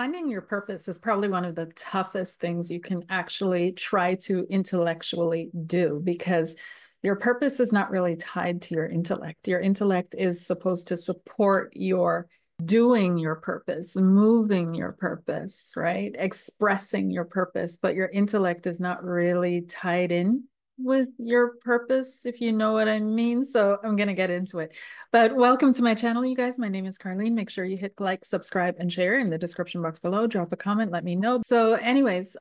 Finding your purpose is probably one of the toughest things you can actually try to intellectually do because your purpose is not really tied to your intellect. Your intellect is supposed to support your doing your purpose, moving your purpose, right? Expressing your purpose, but your intellect is not really tied in with your purpose, if you know what I mean. So I'm going to get into it. But welcome to my channel, you guys. My name is Karleen. Make sure you hit like, subscribe, and share in the description box below. Drop a comment, let me know. So anyways,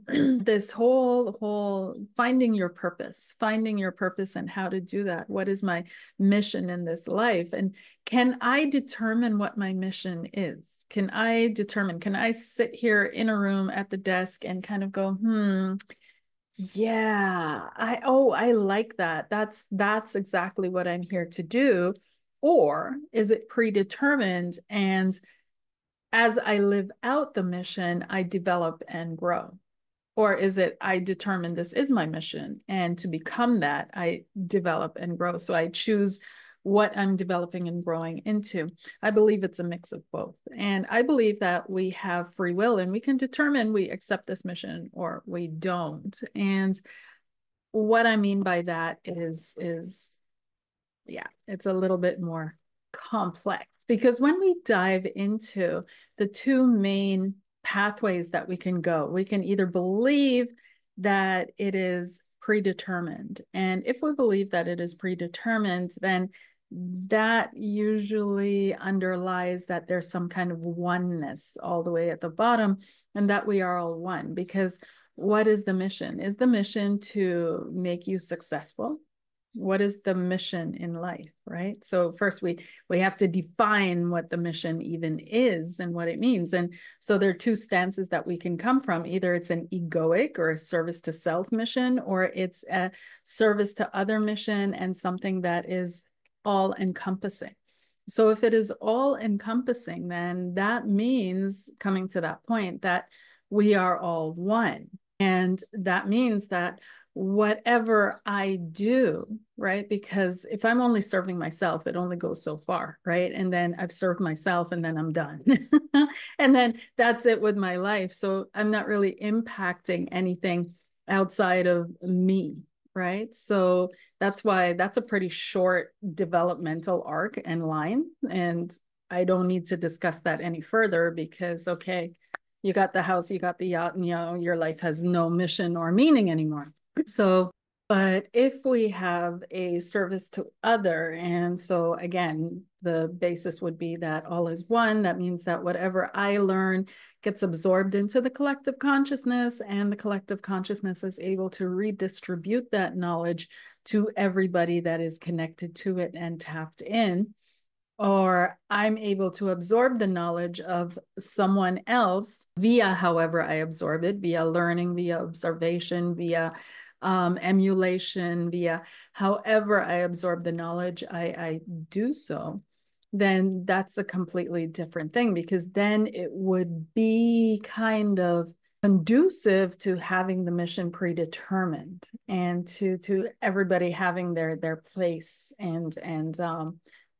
this whole finding your purpose and how to do that. What is my mission in this life? And can I determine what my mission is? Can I sit here in a room at the desk and kind of go, yeah, I like that. That's exactly what I'm here to do. Or is it predetermined? And as I live out the mission, I develop and grow. Or is it I determine this is my mission, and to become that, I develop and grow. So I choose what I'm developing and growing into. I believe it's a mix of both. And I believe that we have free will and we can determine we accept this mission or we don't. And what I mean by that is yeah, it's a little bit more complex because when we dive into the two main pathways that we can go, we can either believe that it is predetermined. And if we believe that it is predetermined, then that usually underlies that there's some kind of oneness all the way at the bottom and that we are all one. Because what is the mission? Is the mission to make you successful? What is the mission in life, right? So first we have to define what the mission even is and what it means. And so there are two stances that we can come from. Either it's an egoic or a service to self mission, or it's a service to other mission and something that is all encompassing. So if it is all encompassing, then that means, coming to that point, that we are all one. And that means that whatever I do, right? Because if I'm only serving myself, it only goes so far, right? And then I've served myself and then I'm done. And then that's it with my life. So I'm not really impacting anything outside of me, right? So that's why that's a pretty short developmental arc and line. And I don't need to discuss that any further because, okay, you got the house, you got the yacht, and your life has no mission or meaning anymore. So, but if we have a service to other, and so again, the basis would be that all is one. That means that whatever I learn gets absorbed into the collective consciousness, and the collective consciousness is able to redistribute that knowledge to everybody that is connected to it and tapped in. Or I'm able to absorb the knowledge of someone else via however I absorb it, via learning, via observation, via emulation, via however I absorb the knowledge, I do so, then that's a completely different thing, because then it would be kind of conducive to having the mission predetermined and to everybody having their place and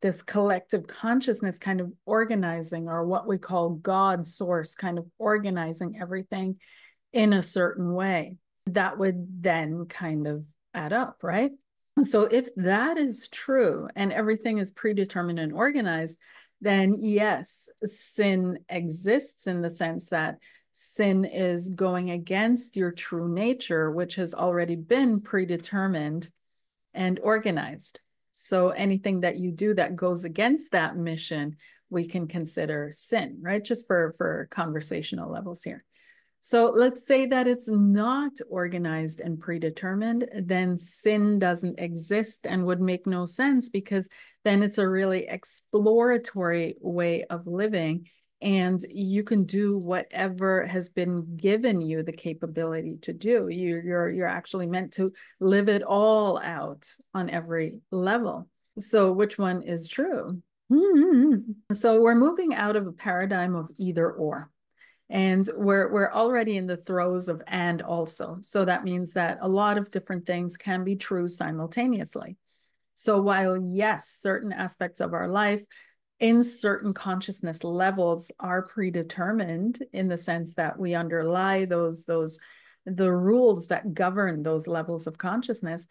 this collective consciousness kind of organizing, or what we call God source kind of organizing everything in a certain way. That would then kind of add up, right? So if that is true and everything is predetermined and organized, then yes, sin exists in the sense that sin is going against your true nature, which has already been predetermined and organized. So anything that you do that goes against that mission, we can consider sin, right? Just for conversational levels here. So let's say that it's not organized and predetermined, then sin doesn't exist and would make no sense, because then it's a really exploratory way of living. And you can do whatever has been given you the capability to do. You're actually meant to live it all out on every level. So which one is true? So we're moving out of a paradigm of either or. And we're already in the throes of and also. So that means that a lot of different things can be true simultaneously. So while, yes, certain aspects of our life in certain consciousness levels are predetermined in the sense that we underlie the rules that govern those levels of consciousness.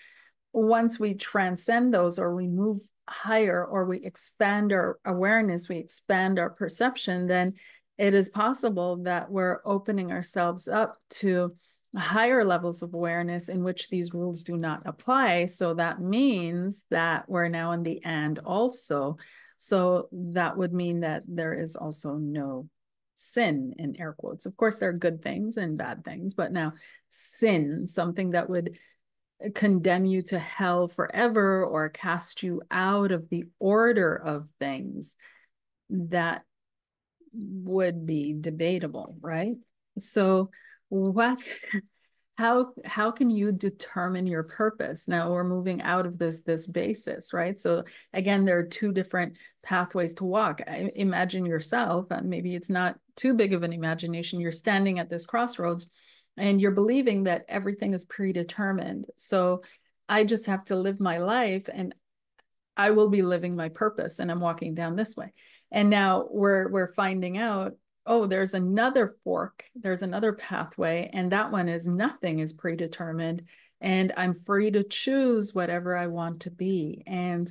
Once we transcend those, or we move higher, or we expand our awareness, we expand our perception, then it is possible that we're opening ourselves up to higher levels of awareness in which these rules do not apply. So that means that we're now in the and also. So that would mean that there is also no sin, in air quotes. Of course, there are good things and bad things, but now sin, something that would condemn you to hell forever or cast you out of the order of things, that would be debatable, right? So what how can you determine your purpose? Now we're moving out of this basis, right? So again, there are two different pathways to walk. Imagine yourself, maybe it's not too big of an imagination, you're standing at this crossroads and you're believing that everything is predetermined. So I just have to live my life and I will be living my purpose, and I'm walking down this way. And now we're finding out, oh, there's another fork, there's another pathway, and that one is nothing is predetermined, and I'm free to choose whatever I want to be and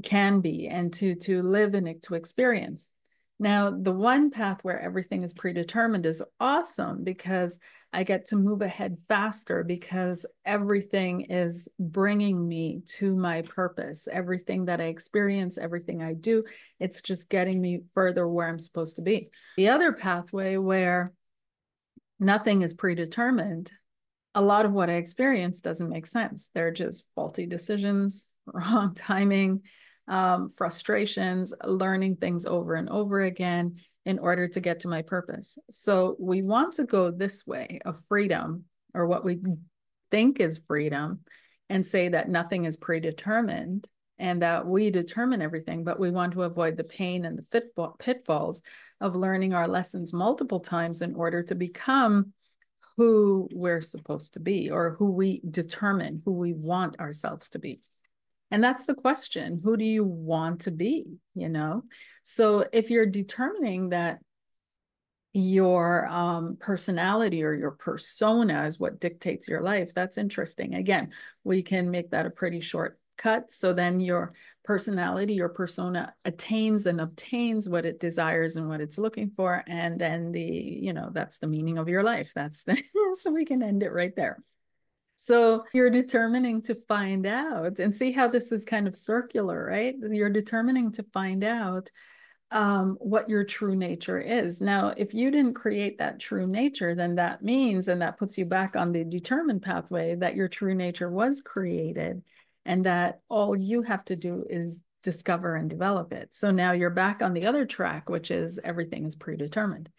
can be, and to live in it, to experience. Now, the one path where everything is predetermined is awesome because I get to move ahead faster because everything is bringing me to my purpose. Everything that I experience, everything I do, it's just getting me further where I'm supposed to be. The other pathway where nothing is predetermined, a lot of what I experience doesn't make sense. They're just faulty decisions, wrong timing, frustrations, learning things over and over again in order to get to my purpose. So we want to go this way of freedom, or what we think is freedom, and say that nothing is predetermined and that we determine everything, but we want to avoid the pain and the pitfalls of learning our lessons multiple times in order to become who we're supposed to be, or who we determine who we want ourselves to be. And that's the question. Who do you want to be? You know? So if you're determining that your personality or your persona is what dictates your life, that's interesting. Again, we can make that a pretty short cut. So then your personality, your persona attains and obtains what it desires and what it's looking for. And then that's the meaning of your life. So we can end it right there. So you're determining to find out, and see how this is kind of circular, right? You're determining to find out what your true nature is. Now, if you didn't create that true nature, then that means, and that puts you back on the determined pathway, that your true nature was created and that all you have to do is discover and develop it. So now you're back on the other track, which is everything is predetermined.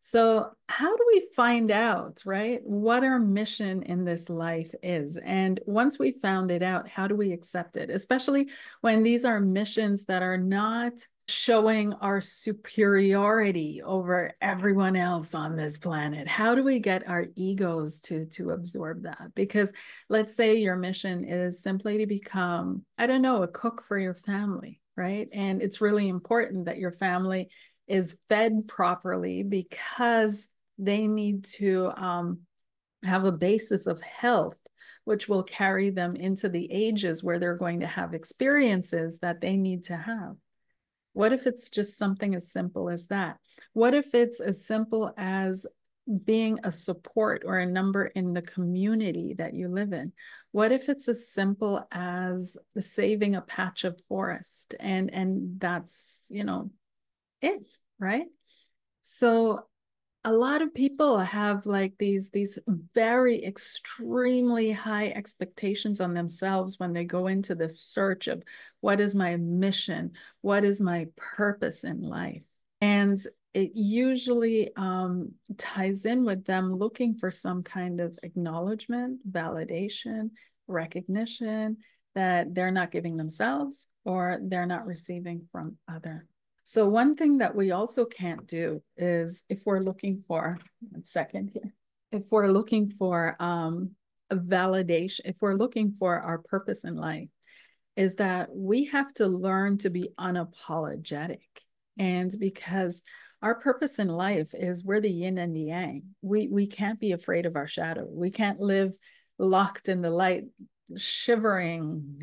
So how do we find out, right, what our mission in this life is? And once we found it out, how do we accept it? Especially when these are missions that are not showing our superiority over everyone else on this planet. How do we get our egos to absorb that? Because let's say your mission is simply to become, I don't know, a cook for your family, right? And it's really important that your family is fed properly because they need to have a basis of health, which will carry them into the ages where they're going to have experiences that they need to have. What if it's just something as simple as that? What if it's as simple as being a support or a number in the community that you live in? What if it's as simple as saving a patch of forest and that's, it, right? So a lot of people have like these very extremely high expectations on themselves when they go into the search of what is my mission, what is my purpose in life. And it usually ties in with them looking for some kind of acknowledgement, validation, recognition that they're not giving themselves or they're not receiving from others. So one thing that we also can't do is, if we're looking for, 1 second here, if we're looking for a validation, if we're looking for our purpose in life, is that we have to learn to be unapologetic. And because our purpose in life is we're the yin and the yang. We can't be afraid of our shadow. We can't live locked in the light, shivering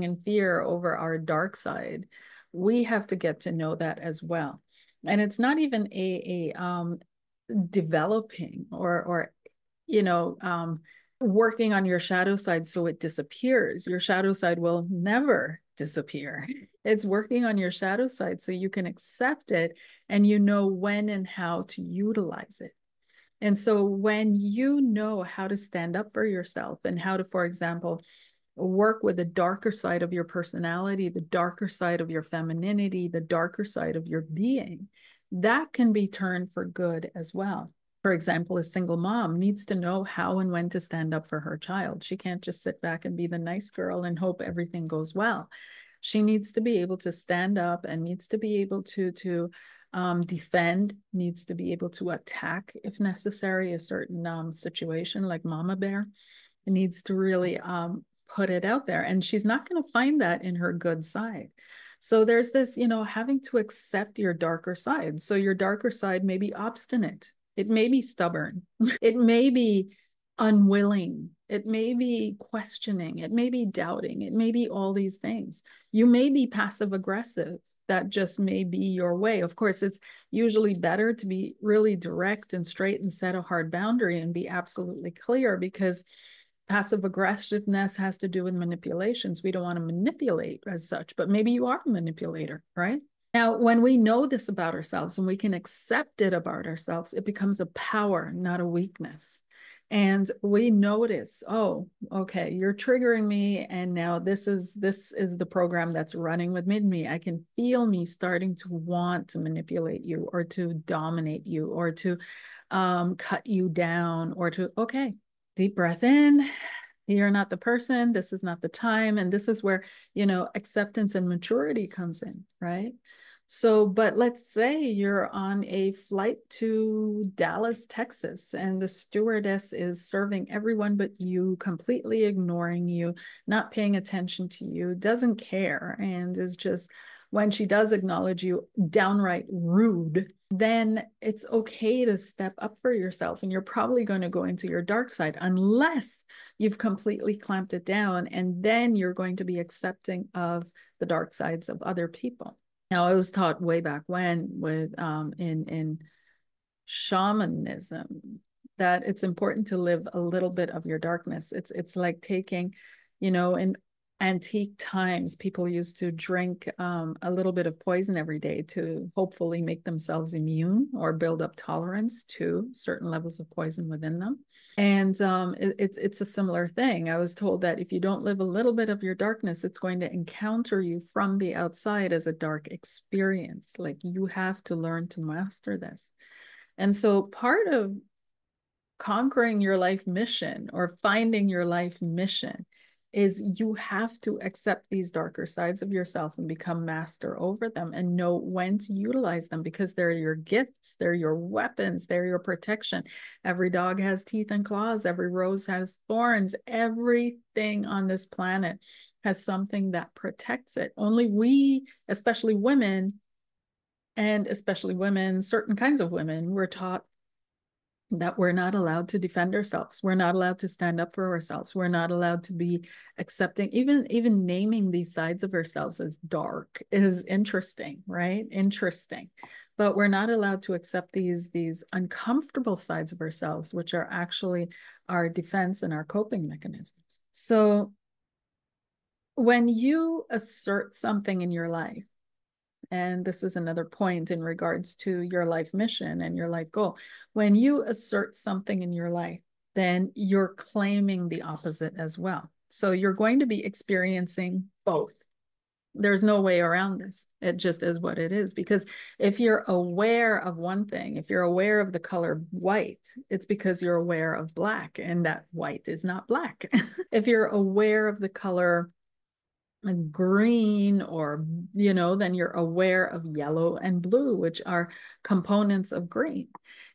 in fear over our dark side. We have to get to know that as well. And it's not even a developing or you know, working on your shadow side so it disappears. Your shadow side will never disappear. It's working on your shadow side so you can accept it and you know when and how to utilize it. And so when you know how to stand up for yourself and how to, for example, work with the darker side of your personality, the darker side of your femininity, the darker side of your being, that can be turned for good as well. For example, a single mom needs to know how and when to stand up for her child. She can't just sit back and be the nice girl and hope everything goes well. She needs to be able to stand up and needs to be able to defend, needs to be able to attack if necessary, a certain situation like mama bear. It needs to really put it out there. And she's not going to find that in her good side. So there's this, having to accept your darker side. So your darker side may be obstinate. It may be stubborn. It may be unwilling. It may be questioning. It may be doubting. It may be all these things. You may be passive aggressive. That just may be your way. Of course, it's usually better to be really direct and straight and set a hard boundary and be absolutely clear, because passive aggressiveness has to do with manipulations. We don't want to manipulate as such, but maybe you are a manipulator, right? Now, when we know this about ourselves and we can accept it about ourselves, it becomes a power, not a weakness. And we notice, oh, okay, you're triggering me, and now this is the program that's running within me. I can feel me starting to want to manipulate you or to dominate you or to cut you down or to, okay, deep breath in. You're not the person. This is not the time. And this is where, acceptance and maturity comes in, right? So, but let's say you're on a flight to Dallas, Texas, and the stewardess is serving everyone but you, completely ignoring you, not paying attention to you, doesn't care, and is just, when she does acknowledge you, downright rude. Then it's okay to step up for yourself. And you're probably going to go into your dark side unless you've completely clamped it down. And then you're going to be accepting of the dark sides of other people. Now, I was taught way back when with in shamanism that it's important to live a little bit of your darkness. It's like taking, in antique times, people used to drink a little bit of poison every day to hopefully make themselves immune or build up tolerance to certain levels of poison within them. And it's a similar thing. I was told that if you don't live a little bit of your darkness, it's going to encounter you from the outside as a dark experience. Like, you have to learn to master this. And so part of conquering your life mission or finding your life mission is you have to accept these darker sides of yourself and become master over them and know when to utilize them, because they're your gifts, they're your weapons, they're your protection. Every dog has teeth and claws, every rose has thorns, everything on this planet has something that protects it. Only we, especially women, certain kinds of women, we're taught that we're not allowed to defend ourselves. We're not allowed to stand up for ourselves. We're not allowed to be accepting, even naming these sides of ourselves as dark is interesting, right? Interesting. But we're not allowed to accept these uncomfortable sides of ourselves, which are actually our defense and our coping mechanisms. So when you assert something in your life, and this is another point in regards to your life mission and your life goal. When you assert something in your life, then you're claiming the opposite as well. So you're going to be experiencing both. There's no way around this. It just is what it is. Because if you're aware of one thing, if you're aware of the color white, it's because you're aware of black, and that white is not black. If you're aware of the color green, or then you're aware of yellow and blue, which are components of green.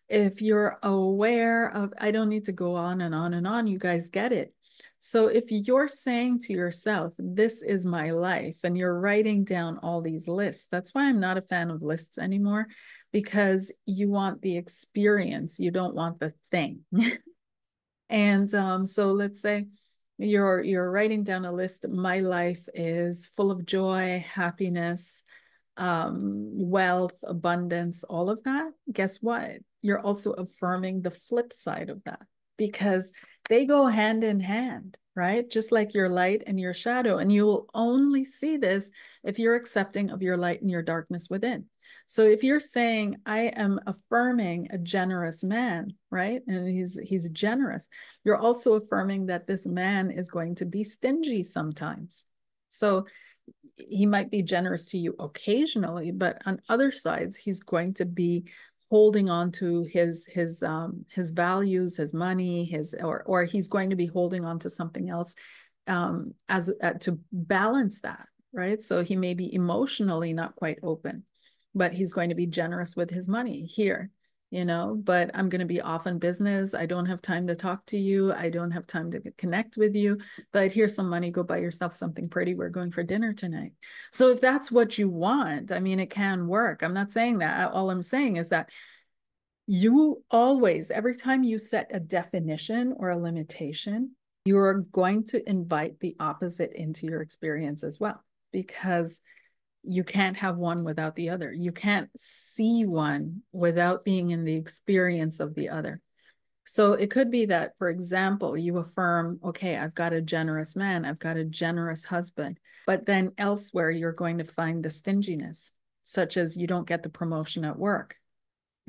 If you're aware of, I don't need to go on and on and on, you guys get it. So if you're saying to yourself, this is my life, and you're writing down all these lists, that's why I'm not a fan of lists anymore, because you want the experience, you don't want the thing. And so let's say you're writing down a list. My life is full of joy, happiness, wealth, abundance, all of that. Guess what? You're also affirming the flip side of that, because they go hand in hand, right? Just like your light and your shadow. And you will only see this if you're accepting of your light and your darkness within. So if you're saying, I am affirming a generous man, right? And he's generous, you're also affirming that this man is going to be stingy sometimes. So he might be generous to you occasionally, but on other sides, he's going to be holding on to his values, his money, or he's going to be holding on to something else as to balance that, right? So he may be emotionally not quite open, but he's going to be generous with his money here, but I'm going to be off in business. I don't have time to talk to you. I don't have time to connect with you, but here's some money. Go buy yourself something pretty. We're going for dinner tonight. So if that's what you want, I mean, it can work. I'm not saying that. All I'm saying is that you always, every time you set a definition or a limitation, you're going to invite the opposite into your experience as well, because you can't have one without the other. You can't see one without being in the experience of the other. So it could be that, for example, you affirm, okay, I've got a generous man, I've got a generous husband, but then elsewhere you're going to find the stinginess, such as you don't get the promotion at work,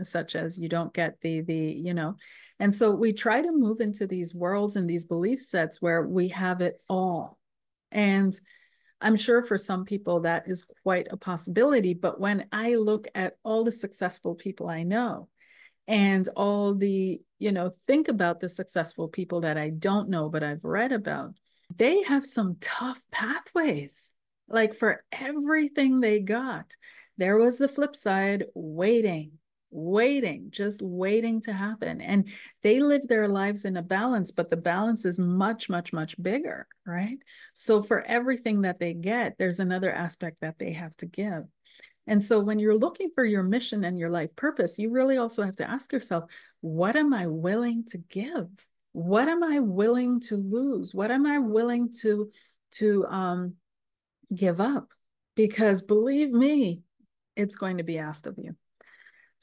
such as you don't get and so we try to move into these worlds and these belief sets where we have it all. And I'm sure for some people that is quite a possibility. But when I look at all the successful people I know and all the, think about the successful people that I don't know, but I've read about, they have some tough pathways. Like for everything they got, there was the flip side, just waiting to happen. And they live their lives in a balance, but the balance is much, much, much bigger, right? So for everything that they get, there's another aspect that they have to give. And so when you're looking for your mission and your life purpose, you really also have to ask yourself, what am I willing to give? What am I willing to lose? What am I willing to give up? Because believe me, it's going to be asked of you.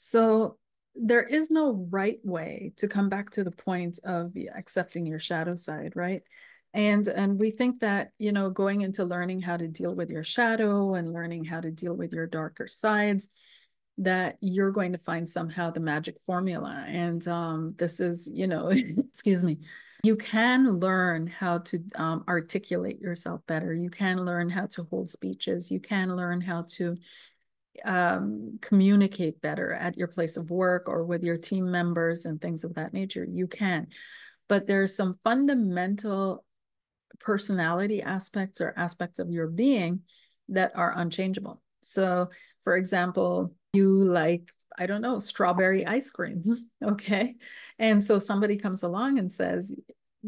So there is no right way to come back to the point of accepting your shadow side, right? And we think that, going into learning how to deal with your shadow and learning how to deal with your darker sides, that you're going to find somehow the magic formula. And this is, excuse me, you can learn how to articulate yourself better. You can learn how to hold speeches. You can learn how to communicate better at your place of work or with your team members and things of that nature. You can, but there's some fundamental personality aspects or aspects of your being that are unchangeable. So, for example, you like, I don't know, strawberry ice cream. Okay. And so somebody comes along and says,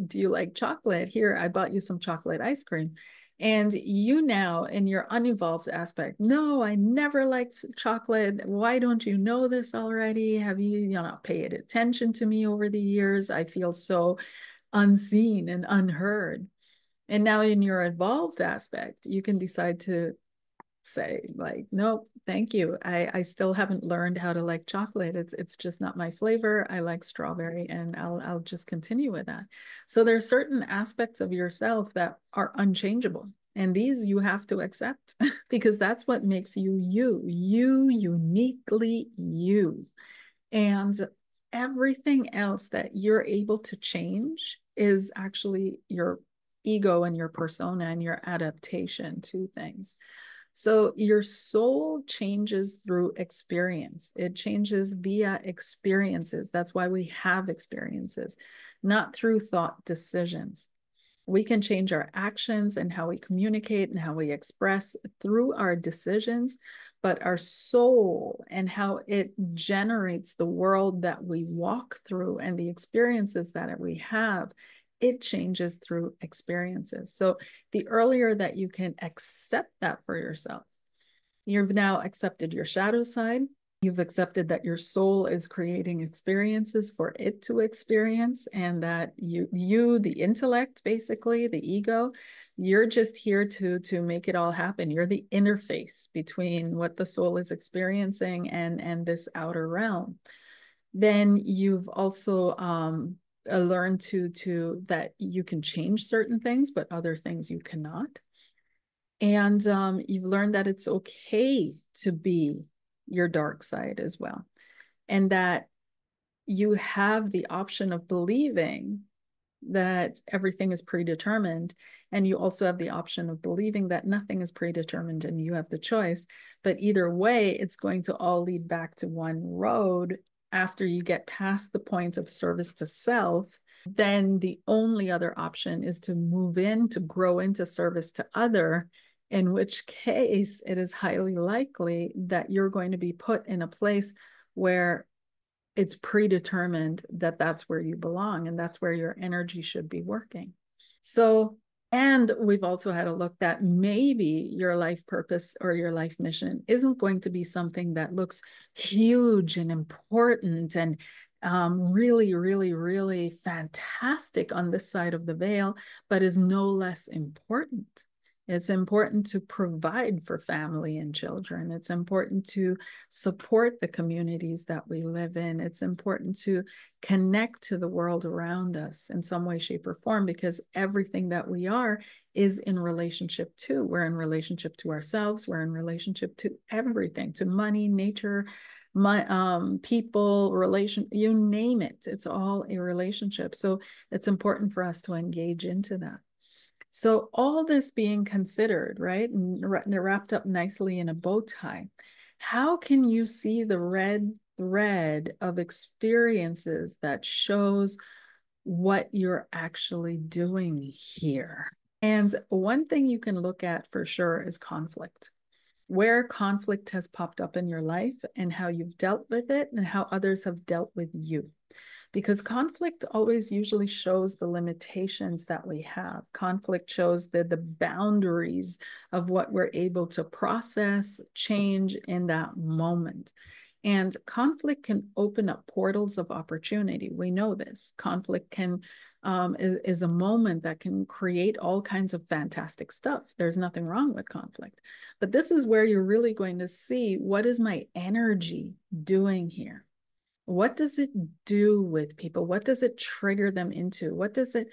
do you like chocolate? Here, I bought you some chocolate ice cream. And you now, in your unevolved aspect, no, I never liked chocolate. Why don't you know this already? Have you, not paid attention to me over the years? I feel so unseen and unheard. And now in your evolved aspect, you can decide to say like, nope, thank you. I still haven't learned how to like chocolate. It's just not my flavor. I like strawberry, and I'll just continue with that. So there's certain aspects of yourself that are unchangeable. And these you have to accept because that's what makes you uniquely you. And everything else that you're able to change is actually your ego and your persona and your adaptation to things. So your soul changes through experience. It changes via experiences. That's why we have experiences, not through thought decisions. We can change our actions and how we communicate and how we express through our decisions, but our soul and how it generates the world that we walk through and the experiences that we have it changes through experiences. So the earlier that you can accept that for yourself, you've now accepted your shadow side. You've accepted that your soul is creating experiences for it to experience, and that the intellect, basically the ego, you're just here to make it all happen. You're the interface between what the soul is experiencing and this outer realm. Then you've also learned to that you can change certain things, but other things you cannot. And you've learned that it's okay to be your dark side as well. And that you have the option of believing that everything is predetermined. And you also have the option of believing that nothing is predetermined and you have the choice. But either way, it's going to all lead back to one road. After you get past the point of service to self, then the only other option is to move in, to grow into service to other, in which case it is highly likely that you're going to be put in a place where it's predetermined that that's where you belong and that's where your energy should be working. So, and we've also had a look that maybe your life purpose or your life mission isn't going to be something that looks huge and important and really, really, really fantastic on this side of the veil, but is no less important. It's important to provide for family and children. It's important to support the communities that we live in. It's important to connect to the world around us in some way, shape, or form, because everything that we are is in relationship to. We're in relationship to ourselves. We're in relationship to everything, to money, nature, people, relation, you name it. It's all a relationship. So it's important for us to engage into that. So all this being considered, right, and wrapped up nicely in a bow tie, how can you see the red thread of experiences that shows what you're actually doing here? And one thing you can look at for sure is conflict. Where conflict has popped up in your life and how you've dealt with it and how others have dealt with you. Because conflict always usually shows the limitations that we have. Conflict shows the boundaries of what we're able to process, change in that moment. And conflict can open up portals of opportunity. We know this. Conflict is a moment that can create all kinds of fantastic stuff. There's nothing wrong with conflict. But this is where you're really going to see, what is my energy doing here? What does it do with people? What does it trigger them into? What does it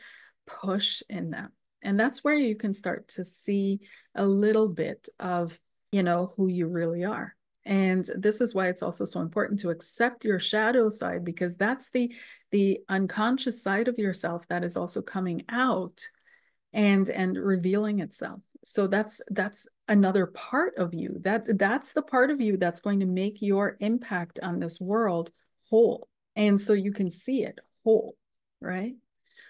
push in them? And that's where you can start to see a little bit of, who you really are. And this is why it's also so important to accept your shadow side, because that's the unconscious side of yourself that is also coming out and revealing itself. So that's another part of you. That's the part of you that's going to make your impact on this world whole. And so you can see it whole, right?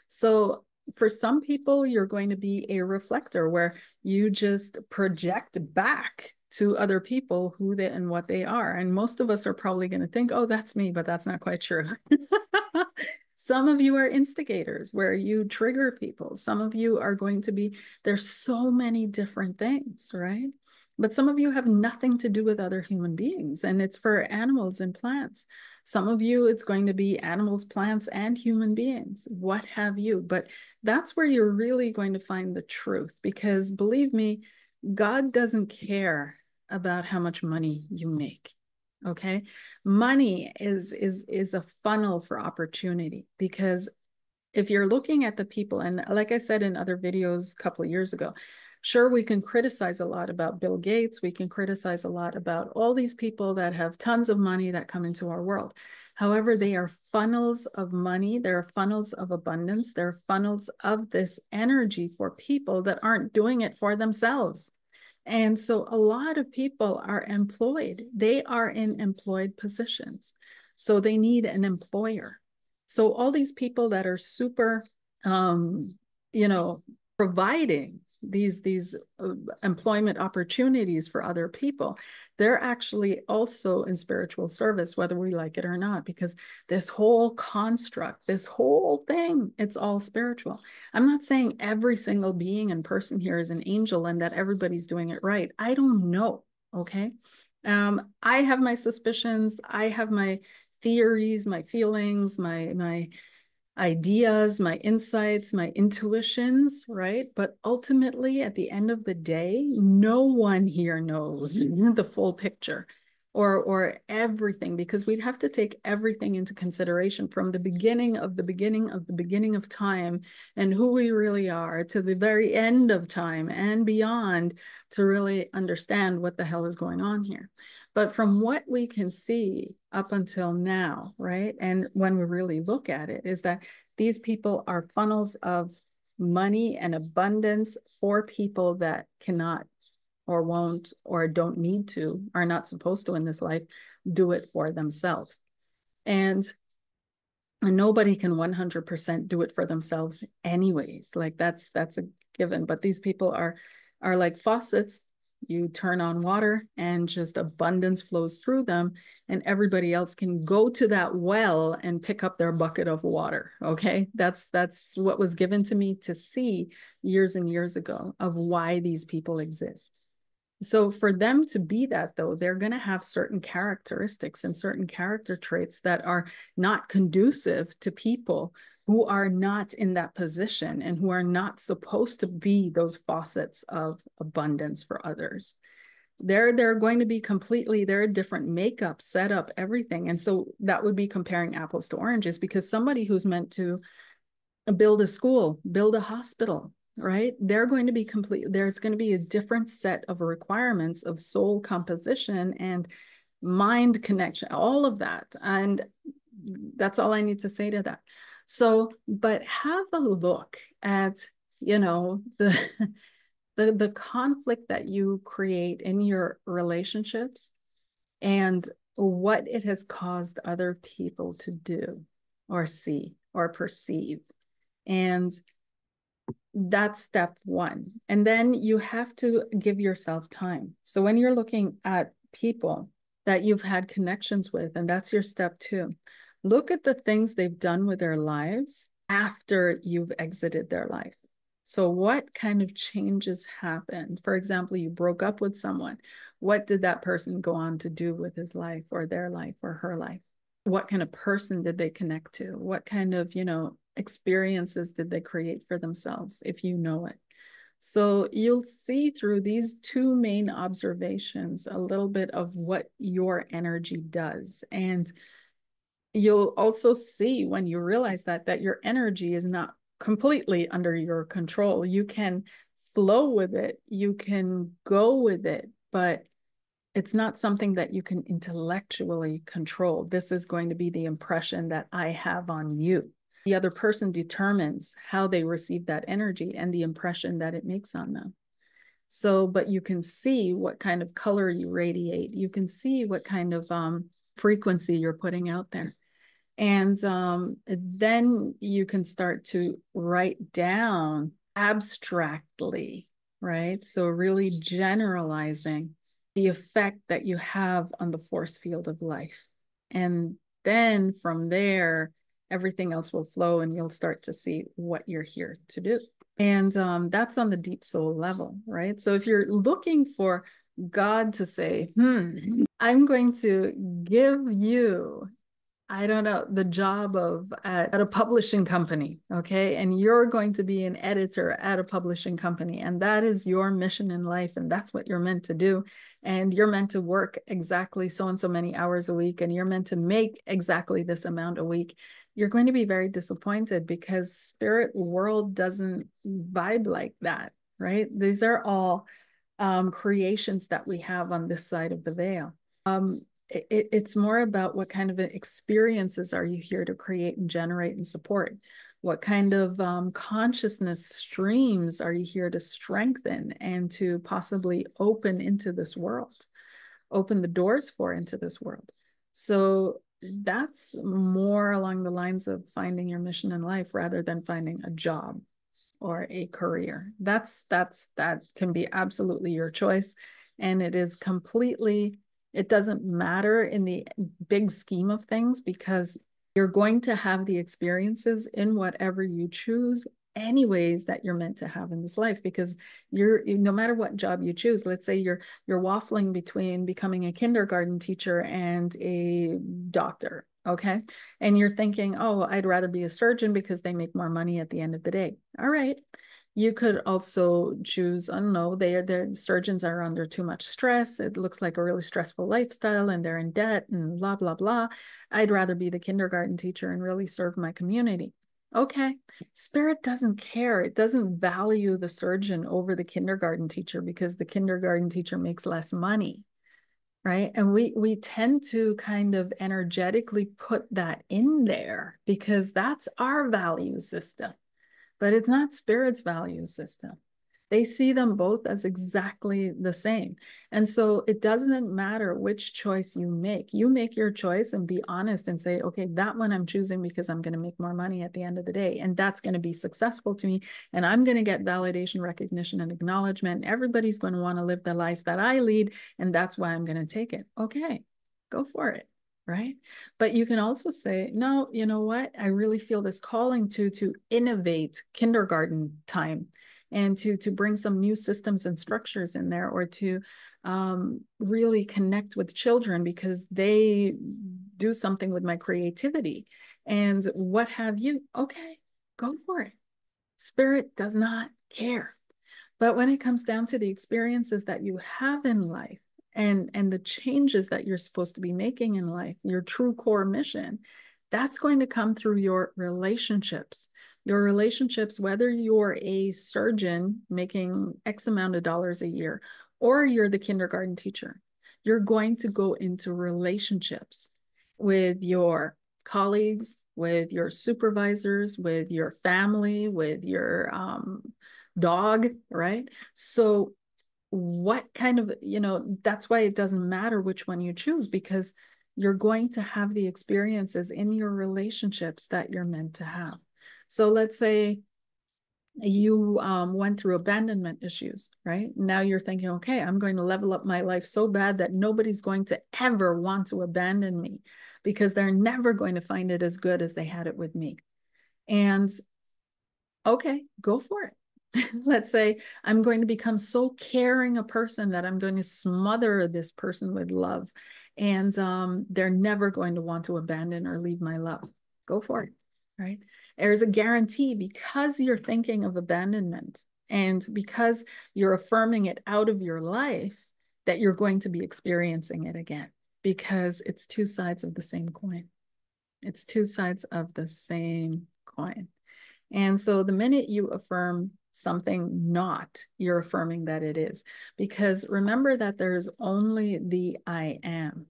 So for some people, you're going to be a reflector where you just project back to other people who they and what they are. And most of us are probably going to think, oh, that's me, but that's not quite true. Some of you are instigators where you trigger people. Some of you are going to be, there's so many different things, right? But some of you have nothing to do with other human beings, and it's for animals and plants. Some of you, it's going to be animals, plants, and human beings, what have you. But that's where you're really going to find the truth, because believe me, God doesn't care about how much money you make. Okay. Money is a funnel for opportunity, because if you're looking at the people, and like I said in other videos a couple of years ago, sure, we can criticize a lot about Bill Gates. We can criticize a lot about all these people that have tons of money that come into our world. However, they are funnels of money. They're funnels of abundance. They're funnels of this energy for people that aren't doing it for themselves. And so a lot of people are employed. They are in employed positions. So they need an employer. So all these people that are super, providing these employment opportunities for other people, they're actually also in spiritual service, whether we like it or not, because this whole construct, this whole thing, it's all spiritual. I'm not saying every single being and person here is an angel and that everybody's doing it right. I don't know. Okay. I have my suspicions. I have my theories, my feelings, my ideas, my insights, my intuitions, right? But ultimately, at the end of the day, no one here knows the full picture or everything, because we'd have to take everything into consideration from the beginning of the beginning of the beginning of time and who we really are to the very end of time and beyond to really understand what the hell is going on here. But from what we can see up until now, right? And when we really look at it, is that these people are funnels of money and abundance for people that cannot or won't or don't need to, are not supposed to in this life, do it for themselves. And nobody can 100% do it for themselves anyways. Like that's a given. But these people are like faucets. You turn on water and just abundance flows through them, and everybody else can go to that well and pick up their bucket of water. Okay. That's what was given to me to see years and years ago of why these people exist. So for them to be that, though, they're going to have certain characteristics and certain character traits that are not conducive to people who are not in that position and who are not supposed to be those faucets of abundance for others. They're going to be completely, they're a different makeup, setup, everything. And so that would be comparing apples to oranges, because somebody who's meant to build a school, build a hospital, right? They're going to be complete. There's going to be a different set of requirements of soul composition and mind connection, all of that. And that's all I need to say to that. So, but have a look at, the the conflict that you create in your relationships and what it has caused other people to do or see or perceive. And that's step one. And then you have to give yourself time. So when you're looking at people that you've had connections with, and that's your step two, look at the things they've done with their lives after you've exited their life. So what kind of changes happened? For example, you broke up with someone. What did that person go on to do with his life or their life or her life? What kind of person did they connect to? What kind of, experiences did they create for themselves, if you know it? So you'll see through these two main observations a little bit of what your energy does. And you'll also see when you realize that your energy is not completely under your control. You can flow with it, you can go with it, but it's not something that you can intellectually control. This is going to be the impression that I have on you. The other person determines how they receive that energy and the impression that it makes on them. So, but you can see what kind of color you radiate. You can see what kind of frequency you're putting out there. And then you can start to write down abstractly, right? So really generalizing the effect that you have on the force field of life. And then from there, everything else will flow and you'll start to see what you're here to do. And that's on the deep soul level, right? So if you're looking for God to say, I'm going to give you, I don't know, the job of at a publishing company, okay? And you're going to be an editor at a publishing company, and that is your mission in life, and that's what you're meant to do. And you're meant to work exactly so and so many hours a week, and you're meant to make exactly this amount a week. You're going to be very disappointed because spirit world doesn't vibe like that, right? These are all creations that we have on this side of the veil. It's more about what kind of experiences are you here to create and generate and support? What kind of consciousness streams are you here to strengthen and to possibly open into this world, open the doors for into this world? So that's more along the lines of finding your mission in life rather than finding a job. or a career. That can be absolutely your choice. And it is completely, it doesn't matter in the big scheme of things because you're going to have the experiences in whatever you choose anyways that you're meant to have in this life, because you're, no matter what job you choose, let's say you're waffling between becoming a kindergarten teacher and a doctor, okay, and you're thinking, oh, I'd rather be a surgeon because they make more money at the end of the day. All right, you could also choose, I don't know, the surgeons are under too much stress. It looks like a really stressful lifestyle and they're in debt and blah, blah, blah. I'd rather be the kindergarten teacher and really serve my community. Okay. Spirit doesn't care. It doesn't value the surgeon over the kindergarten teacher because the kindergarten teacher makes less money. Right. And we tend to kind of energetically put that in there because that's our value system, but it's not spirit's value system. They see them both as exactly the same. And so it doesn't matter which choice you make. You make your choice and be honest and say, okay, that one I'm choosing because I'm going to make more money at the end of the day. And that's going to be successful to me. And I'm going to get validation, recognition, and acknowledgement. Everybody's going to want to live the life that I lead. And that's why I'm going to take it. Okay, go for it. Right. But you can also say, no, you know what? I really feel this calling to innovate kindergarten time and to bring some new systems and structures in there, or to really connect with children because they do something with my creativity and what have you. Okay, go for it. Spirit does not care. But when it comes down to the experiences that you have in life and the changes that you're supposed to be making in life, your true core mission, that's going to come through your relationships. Your relationships, whether you're a surgeon making X amount of dollars a year, or you're the kindergarten teacher, you're going to go into relationships with your colleagues, with your supervisors, with your family, with your dog, right? So what kind of, that's why it doesn't matter which one you choose, because you're going to have the experiences in your relationships that you're meant to have. So let's say you went through abandonment issues, right? Now you're thinking, okay, I'm going to level up my life so bad that nobody's going to ever want to abandon me because they're never going to find it as good as they had it with me. And okay, go for it. Let's say I'm going to become so caring a person that I'm going to smother this person with love, and they're never going to want to abandon or leave my love. Go for it, right? There's a guarantee because you're thinking of abandonment and because you're affirming it out of your life that you're going to be experiencing it again, because it's two sides of the same coin. It's two sides of the same coin. And so the minute you affirm something not, you're affirming that it is. Because remember that there's only the I am.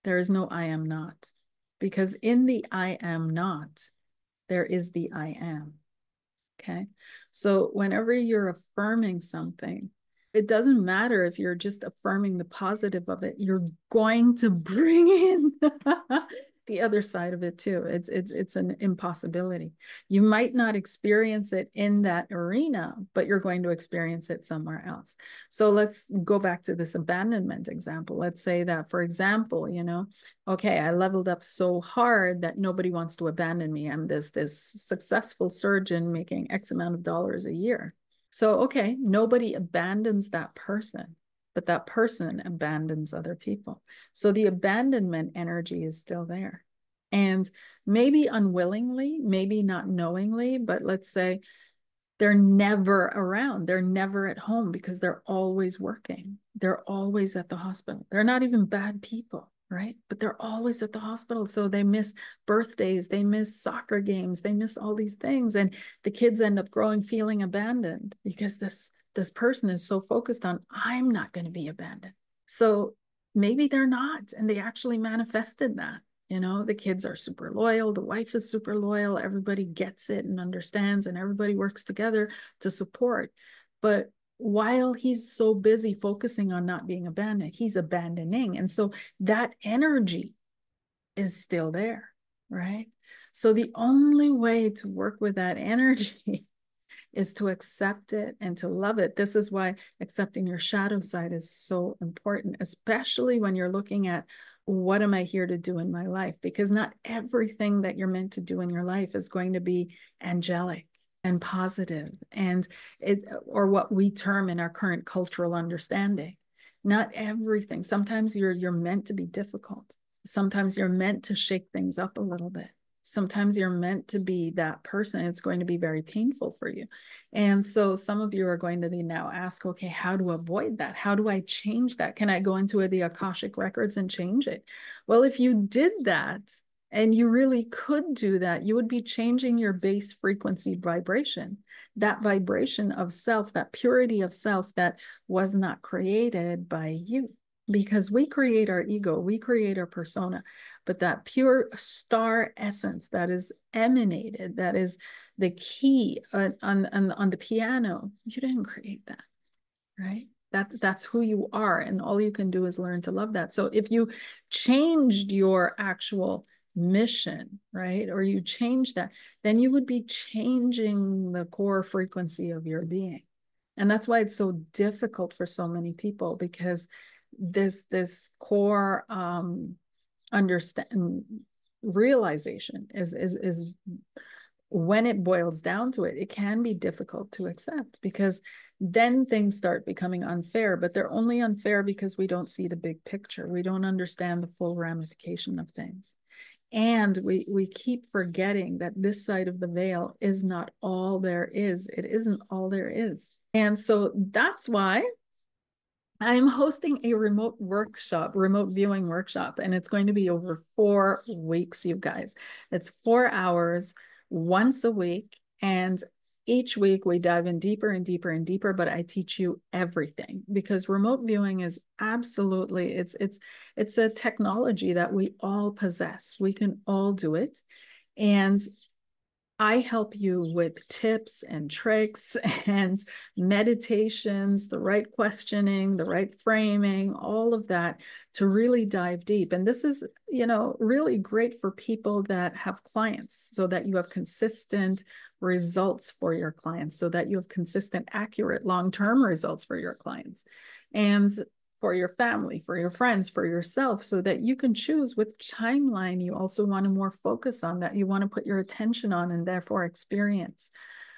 There is no I am not. Because in the I am not, there is the I am. Okay. So whenever you're affirming something, it doesn't matter if you're just affirming the positive of it, you're going to bring in the other side of it too. It's an impossibility. You might not experience it in that arena, but you're going to experience it somewhere else. So let's go back to this abandonment example. Let's say that, for example, okay, I leveled up so hard that nobody wants to abandon me. I'm this successful surgeon making X amount of dollars a year. So, okay, nobody abandons that person, but that person abandons other people. So the abandonment energy is still there. And maybe unwillingly, maybe not knowingly, but let's say they're never around. They're never at home because they're always working. They're always at the hospital. They're not even bad people, right? But they're always at the hospital. So they miss birthdays, they miss soccer games, they miss all these things. And the kids end up growing feeling abandoned because this person is so focused on, I'm not going to be abandoned. So maybe they're not, and they actually manifested that. The kids are super loyal. The wife is super loyal. Everybody gets it and understands, and everybody works together to support. But while he's so busy focusing on not being abandoned, he's abandoning. And so that energy is still there, right? So the only way to work with that energy is to accept it and to love it. This is why accepting your shadow side is so important, especially when you're looking at what am I here to do in my life? Because not everything that you're meant to do in your life is going to be angelic and positive and or what we term in our current cultural understanding. Not everything. Sometimes you're meant to be difficult. Sometimes you're meant to shake things up a little bit. Sometimes you're meant to be that person. It's going to be very painful for you. And so some of you are going to now ask, okay, how to avoid that? How do I change that? Can I go into the Akashic records and change it? Well, if you did that, and you really could do that, you would be changing your base frequency vibration, that vibration of self, that purity of self that was not created by you. Because we create our ego, we create our persona, but that pure star essence that is emanated, that is the key on the piano, you didn't create that, right? That's who you are, and all you can do is learn to love that. So if you changed your actual mission, right, or you change that, then you would be changing the core frequency of your being. And that's why it's so difficult for so many people, because this core understand realization is when it boils down to it, it can be difficult to accept, because then things start becoming unfair, but they're only unfair because we don't see the big picture. We don't understand the full ramification of things. And we keep forgetting that this side of the veil is not all there is. It isn't all there is. And so that's why I'm hosting a remote viewing workshop, and it's going to be over 4 weeks, you guys. It's 4 hours once a week, and each week we dive in deeper and deeper and deeper, but I teach you everything, because remote viewing is absolutely, it's a technology that we all possess. We can all do it. And I help you with tips and tricks and meditations, the right questioning, the right framing, all of that to really dive deep. And this is, really great for people that have clients, so that you have consistent results for your clients, so that you have consistent, accurate, long-term results for your clients. And for your family, for your friends, for yourself, so that you can choose which timeline you also want to more focus on, that you want to put your attention on and therefore experience.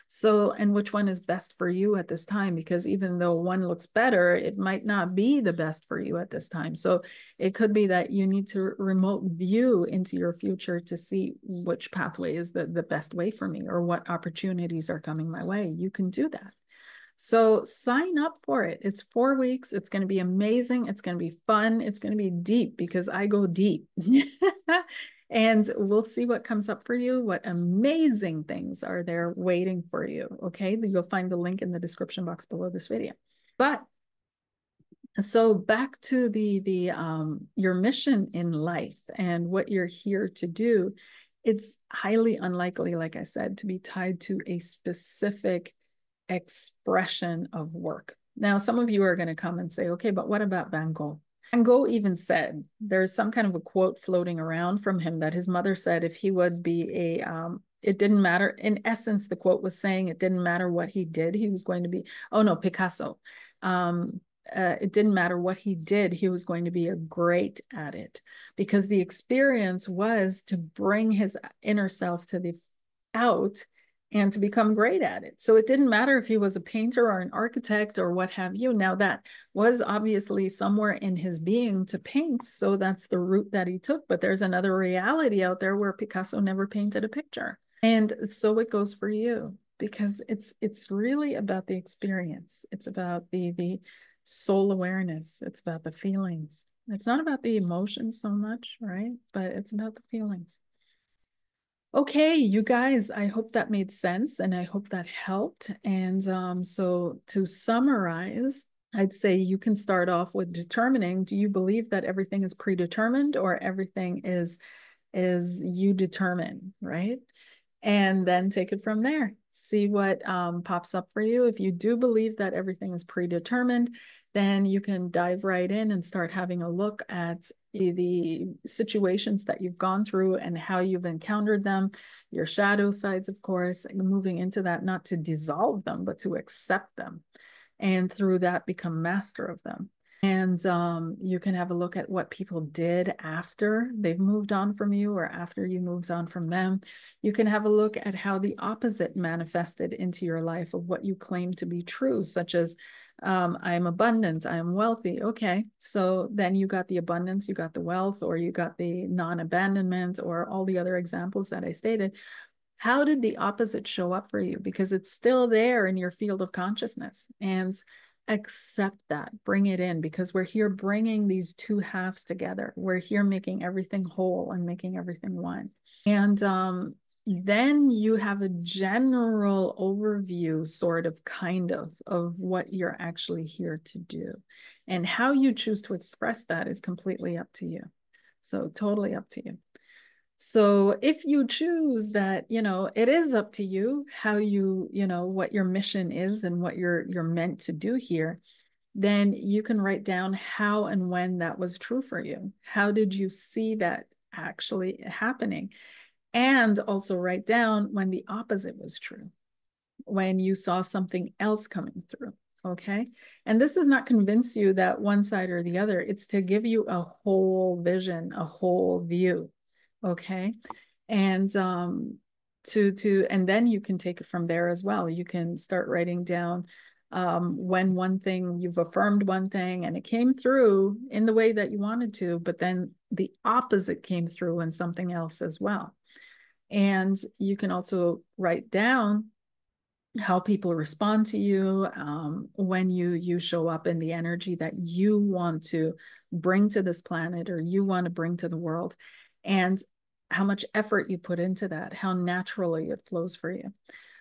So, and which one is best for you at this time, because even though one looks better, it might not be the best for you at this time. So it could be that you need to remote view into your future to see which pathway is the best way for me, or what opportunities are coming my way. You can do that. So sign up for it. It's 4 weeks. It's going to be amazing. It's going to be fun. It's going to be deep, because I go deep. And we'll see what comes up for you. What amazing things are there waiting for you. Okay. You'll find the link in the description box below this video. But so back to your mission in life and what you're here to do. It's highly unlikely, like I said, to be tied to a specific expression of work. Now, some of you are going to come and say, okay, but what about Van Gogh? Van Gogh even said, there's some kind of a quote floating around from him that his mother said if he would be it didn't matter. In essence, the quote was saying it didn't matter what he did, he was going to be, oh no, Picasso. It didn't matter what he did, he was going to be a great at it, because the experience was to bring his inner self to the out and to become great at it. So it didn't matter if he was a painter or an architect or what have you. Now, that was obviously somewhere in his being to paint, so that's the route that he took. But there's another reality out there where Picasso never painted a picture. And so it goes for you, because it's really about the experience. It's about the soul awareness. It's about the feelings. It's not about the emotions so much, right? But it's about the feelings. Okay, you guys, I hope that made sense, and I hope that helped. And so to summarize, I'd say you can start off with determining, do you believe that everything is predetermined, or everything is you determine, right? And then take it from there. See what pops up for you. If you do believe that everything is predetermined, then you can dive right in and start having a look at the situations that you've gone through and how you've encountered them, your shadow sides, of course, moving into that, not to dissolve them, but to accept them. And through that, become master of them. And you can have a look at what people did after they've moved on from you or after you moved on from them. You can have a look at how the opposite manifested into your life of what you claim to be true, such as I am abundant, I am wealthy. Okay, so then you got the abundance, you got the wealth, or you got the non-abandonment, or all the other examples that I stated. How did the opposite show up for you? Because it's still there in your field of consciousness. And accept that, bring it in, because we're here bringing these two halves together. We're here making everything whole and making everything one. And then you have a general overview, sort of, kind of what you're actually here to do. And how you choose to express that is completely up to you. So totally up to you. So if you choose that, it is up to you how what your mission is and what you're meant to do here, then you can write down how and when that was true for you. How did you see that actually happening? And also write down when the opposite was true, when you saw something else coming through. Okay. And this does not convince you that one side or the other. It's to give you a whole vision, a whole view. Okay. And and then you can take it from there as well. You can start writing down when one thing, you've affirmed one thing and it came through in the way that you wanted to, but then the opposite came through in something else as well. And you can also write down how people respond to you when you show up in the energy that you want to bring to this planet or you want to bring to the world, and how much effort you put into that, how naturally it flows for you.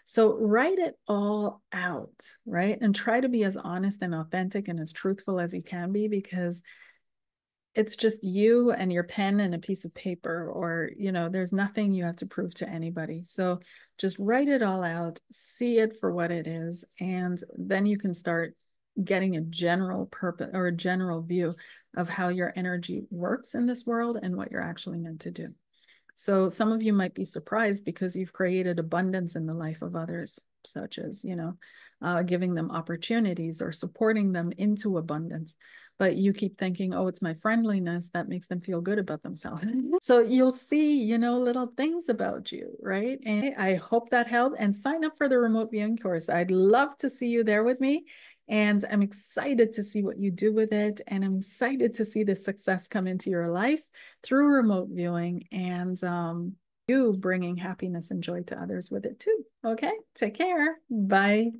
So write it all out, right? And try to be as honest and authentic and as truthful as you can be, because it's just you and your pen and a piece of paper, or, there's nothing you have to prove to anybody. So just write it all out, see it for what it is, and then you can start getting a general purpose or a general view of how your energy works in this world and what you're actually meant to do. So some of you might be surprised because you've created abundance in the life of others, such as, giving them opportunities or supporting them into abundance. But you keep thinking, oh, it's my friendliness that makes them feel good about themselves. So you'll see, little things about you, right? And I hope that helped, and sign up for the remote viewing course. I'd love to see you there with me. And I'm excited to see what you do with it. And I'm excited to see the success come into your life through remote viewing, and you bringing happiness and joy to others with it too. Okay, take care. Bye.